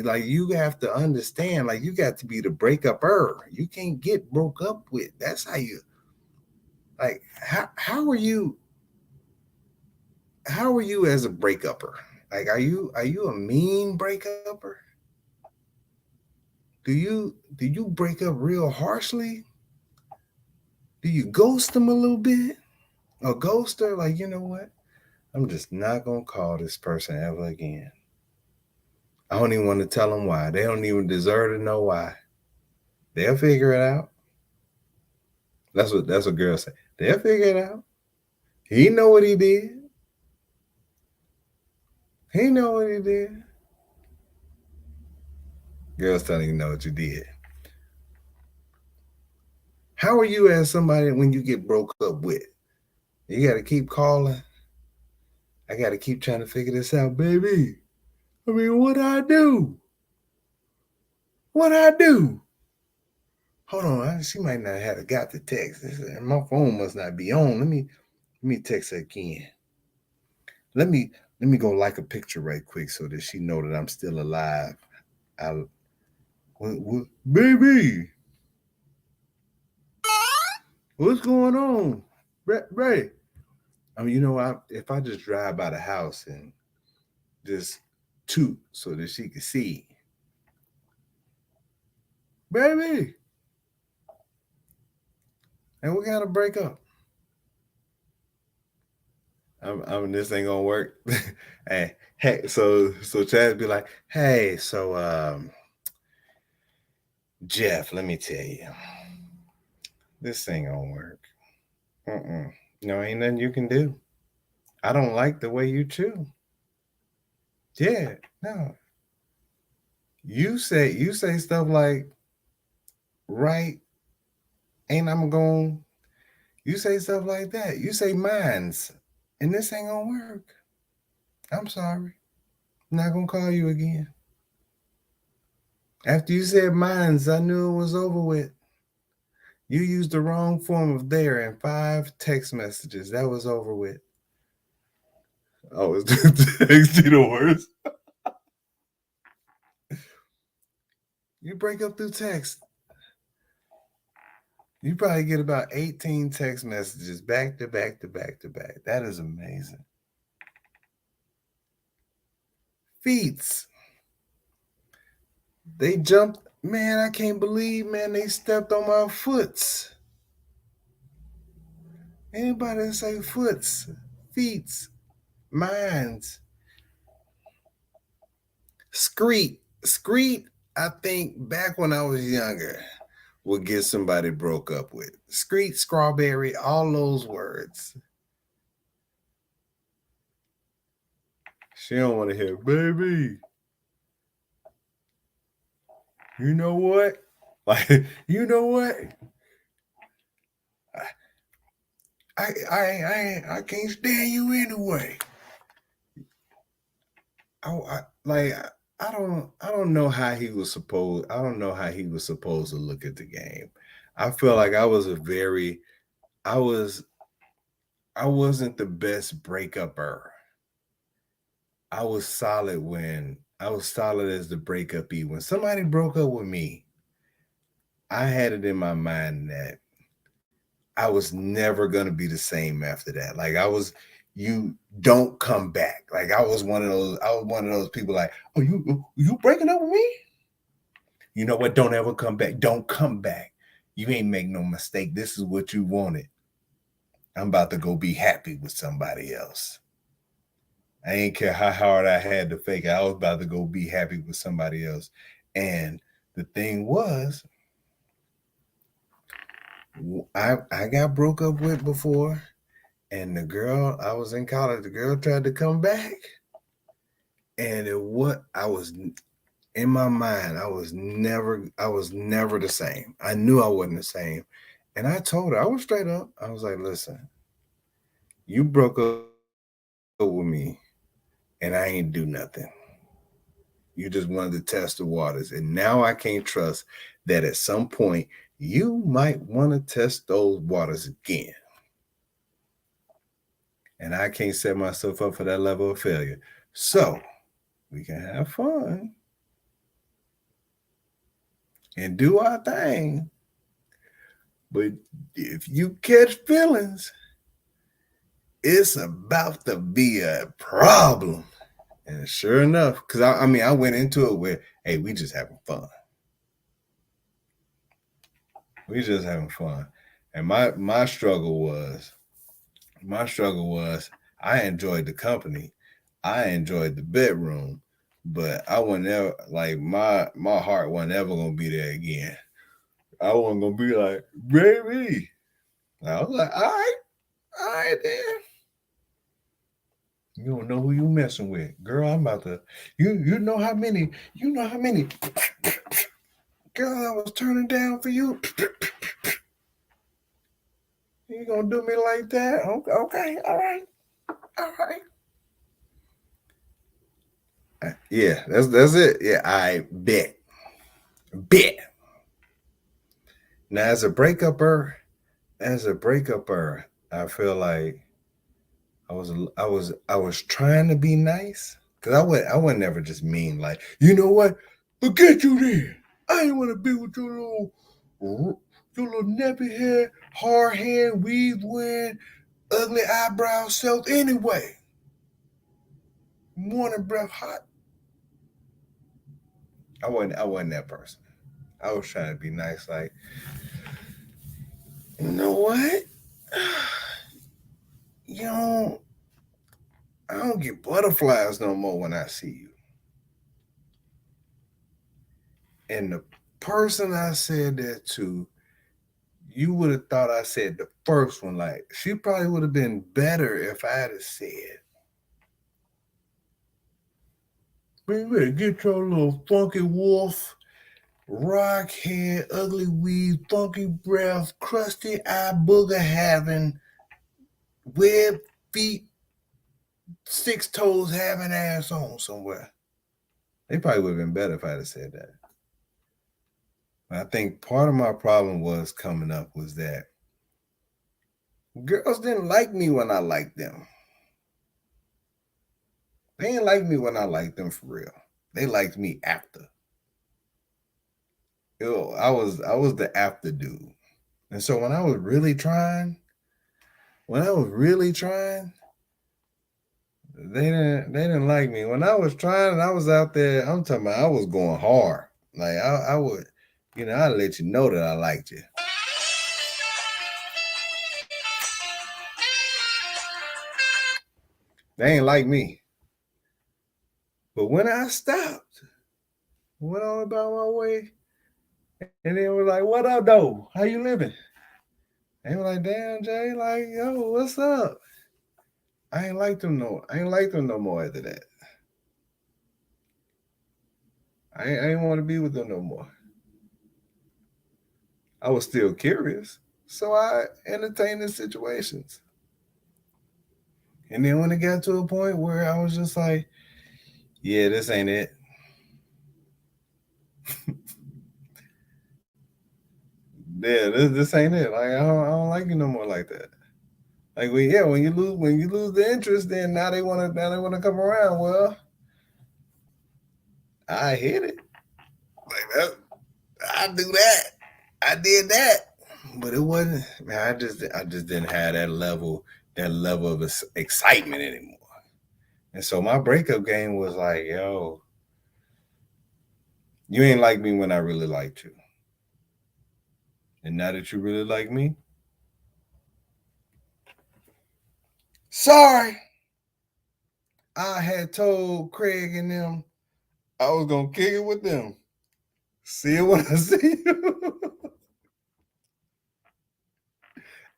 like you have to understand, like you got to be the breakup-er. You can't get broke up with. That's how you, like, how are you as a breakup-er? Like, are you a mean breakup-er? Do you break up real harshly? Do you ghost them a little bit? Or ghost her? Like, you know what? I'm just not going to call this person ever again. I don't even want to tell them why. They don't even deserve to know why. They'll figure it out. That's what girls say. They'll figure it out. He know what he did. He know what he did. Girls telling you know what you did. How are you as somebody when you get broke up with? You got to keep calling. I got to keep trying to figure this out, baby. I mean, what I do? What I do? Hold on, she might not have got the text. My phone must not be on. Let me text her again. Let me go like a picture right quick so that she know that I'm still alive. What, baby? What's going on, Ray? I mean, if I just drive by the house and just toot so that she can see, baby. And we gotta break up. This ain't gonna work. hey, so Chad be like, hey, so Jeff, let me tell you, this ain't gonna work. No, ain't nothing you can do. I don't like the way you chew. Yeah, no. You say stuff like, right? Ain't I'm going. You say stuff like that. You say mines, and this ain't gonna work. I'm sorry. I'm not gonna call you again. After you said mines, I knew it was over with. You used the wrong form of there in 5 text messages. That was over with. Oh, it's text the worst. You break up through text. You probably get about 18 text messages back to back to back to back. That is amazing. Feets. They jumped. Man, I can't believe, man, they stepped on my foots. Anybody say foots, feets, minds. Screet. I think back when I was younger, would get somebody broke up with. Screet, strawberry, all those words. She don't want to hear, baby. You know what? Like, you know what? I can't stand you anyway. I don't know how he was supposed. I don't know how he was supposed to look at the game. I feel like I wasn't the best breakup-er. I was solid as the breakup-y. When somebody broke up with me, I had it in my mind that I was never gonna be the same after that. Like you don't come back. Like I was one of those people like, oh, you breaking up with me? You know what? Don't ever come back. Don't come back. You ain't make no mistake. This is what you wanted. I'm about to go be happy with somebody else. I ain't care how hard I had to fake it. I was about to go be happy with somebody else. And the thing was, I got broke up with before, and the girl, I was in college, the girl tried to come back. And I was in my mind, I was never the same. I knew I wasn't the same. And I told her, I was straight up. I was like, listen, you broke up with me and I ain't do nothing. You just wanted to test the waters. And now I can't trust that at some point you might want to test those waters again. And I can't set myself up for that level of failure. So we can have fun and do our thing. But if you catch feelings, it's about to be a problem. And sure enough, because I went into it with, hey, we just having fun. We just having fun. And my struggle was, I enjoyed the company. I enjoyed the bedroom, but I would never, like, my heart wasn't ever going to be there again. I wasn't going to be like, baby. I was like, all right then. You don't know who you messing with. Girl, I'm about to, you know how many girl I was turning down for you. You gonna do me like that? Okay, all right. Yeah, that's it. Yeah, I bet. Now as a breakupper, I feel like I was trying to be nice, because I would never just mean like, you know what? Forget you then. I ain't want to be with your little nappy hair, hard hair, weave wearing, ugly eyebrow self anyway. Morning breath hot. I wasn't that person. I was trying to be nice, like, you know what? I don't get butterflies no more when I see you. And the person I said that to, you would have thought I said the first one. Like, she probably would have been better if I had said, man, you better get your little funky wolf, rock head, ugly weave, funky breath, crusty eye, booger having, web feet, 6 toes having ass on somewhere. They probably would have been better if I had said that. I think part of my problem was coming up was that girls didn't like me when I liked them. They didn't like me when I liked them for real. They liked me after. I was the after dude. And so when I was really trying, they didn't like me. When I was trying, I was out there, I'm talking about I was going hard. Like I would, I'd let you know that I liked you. They ain't like me. But when I stopped, went on about my way, and then was like, what up, though? How you living? They were like, damn, Jay, like, yo, what's up? I ain't like them no more after that. I ain't want to be with them no more. I was still curious, so I entertained the situations. And then when it got to a point where I was just like, yeah, this ain't it. Yeah, this ain't it. Like I don't like you no more like that. Like when you lose the interest, then now they wanna come around. Well, I hit it. Like that. I do that. I did that. But it wasn't, man. I just didn't have that level of excitement anymore. And so my breakup game was like, yo, you ain't like me when I really liked you. And now that you really like me, sorry. I had told Craig and them I was gonna kick it with them. See you when I see you.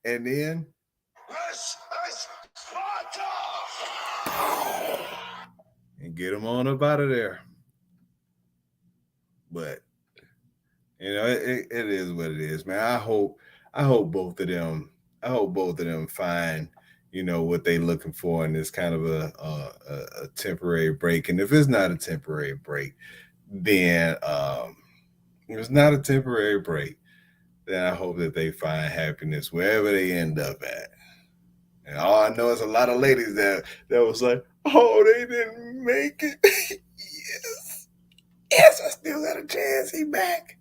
And then and get them on up out of there. But you know, it is what it is, man. I hope both of them. I hope both of them find, you know, what they looking for in this kind of a temporary break. And if it's not a temporary break, then if it's not a temporary break, then I hope that they find happiness wherever they end up at. And all I know is a lot of ladies that was like, oh, they didn't make it. yes, I still got a chance. He back.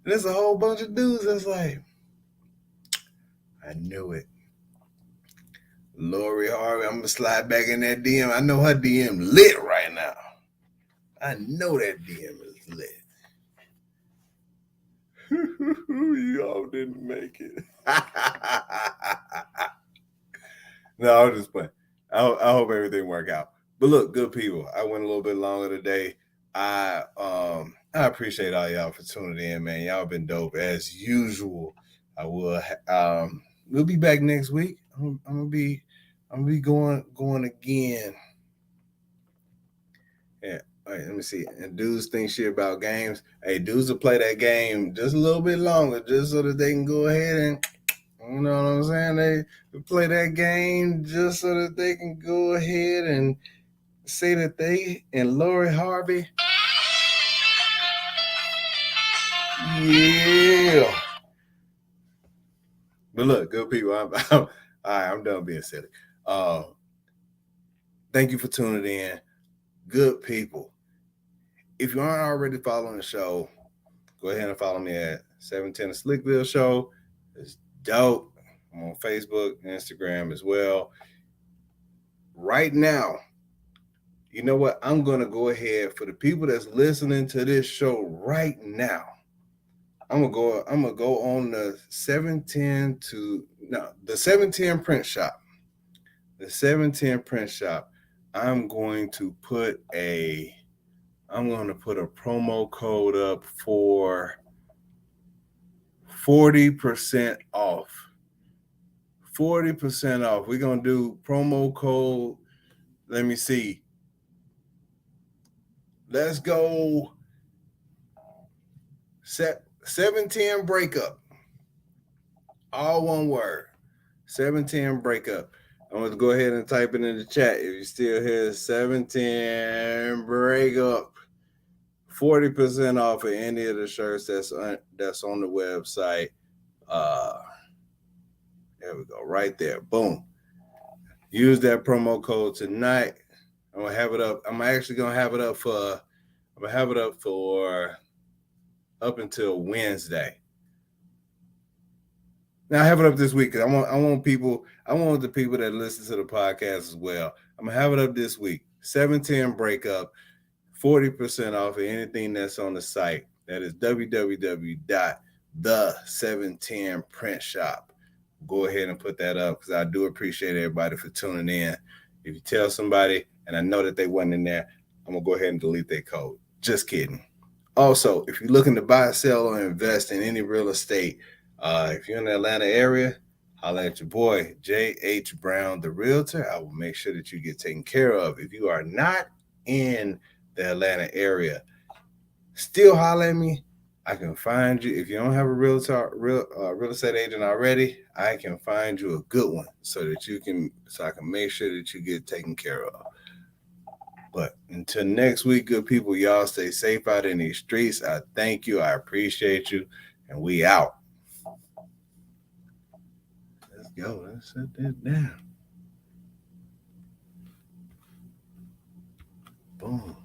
There's a whole bunch of dudes that's like, I knew it. Lori Harvey, I'm gonna slide back in that DM. I know her DM lit right now. I know that DM is lit. You all didn't make it. No, I'm just playing. I hope everything work out. But look, good people. I went a little bit longer today. I appreciate all y'all for tuning in, man. Y'all been dope as usual. I will. We'll be back next week. I'm gonna be going again. Yeah. All right, let me see. And dudes think shit about games. Hey, dudes will play that game just a little bit longer, just so that they can go ahead and, you know what I'm saying? They play that game just so that they can go ahead and say that they and Lori Harvey. Yeah. But look, good people. All right, I'm done being silly. Thank you for tuning in. Good people. If you aren't already following the show, go ahead and follow me at 710 Slickville Show. It's dope. I'm on Facebook and Instagram as well. Right now, you know what? I'm going to go ahead for the people that's listening to this show right now. I'm gonna go on the 710 print shop. The 710 print shop. I'm going to put a promo code up for 40% off. 40% off. We're gonna do promo code. Let me see. Let's go. 710 breakup. All one word. 710 breakup. I'm going to go ahead and type it in the chat. If you still hear 710 breakup, 40% off of any of the shirts that's on the website. There we go. Right there. Boom. Use that promo code tonight. I'm going to have it up. I'm actually going to have it up for up until Wednesday. Now I have it up this week because I want the people that listen to the podcast as well. I'm gonna have it up this week. 710 breakup, 40% off of anything that's on the site. That is www.the710printshop. Go ahead and put that up because I do appreciate everybody for tuning in. If you tell somebody and I know that they wasn't in there, I'm gonna go ahead and delete their code. Just kidding. Also, if you're looking to buy, sell, or invest in any real estate, if you're in the Atlanta area, holla at your boy, J.H. Brown, the realtor. I will make sure that you get taken care of. If you are not in the Atlanta area, still holla at me. I can find you. If you don't have a real estate agent already, I can find you a good one so I can make sure that you get taken care of. But until next week, good people, y'all stay safe out in these streets. I thank you. I appreciate you. And we out. Let's go. Let's set that down. Boom.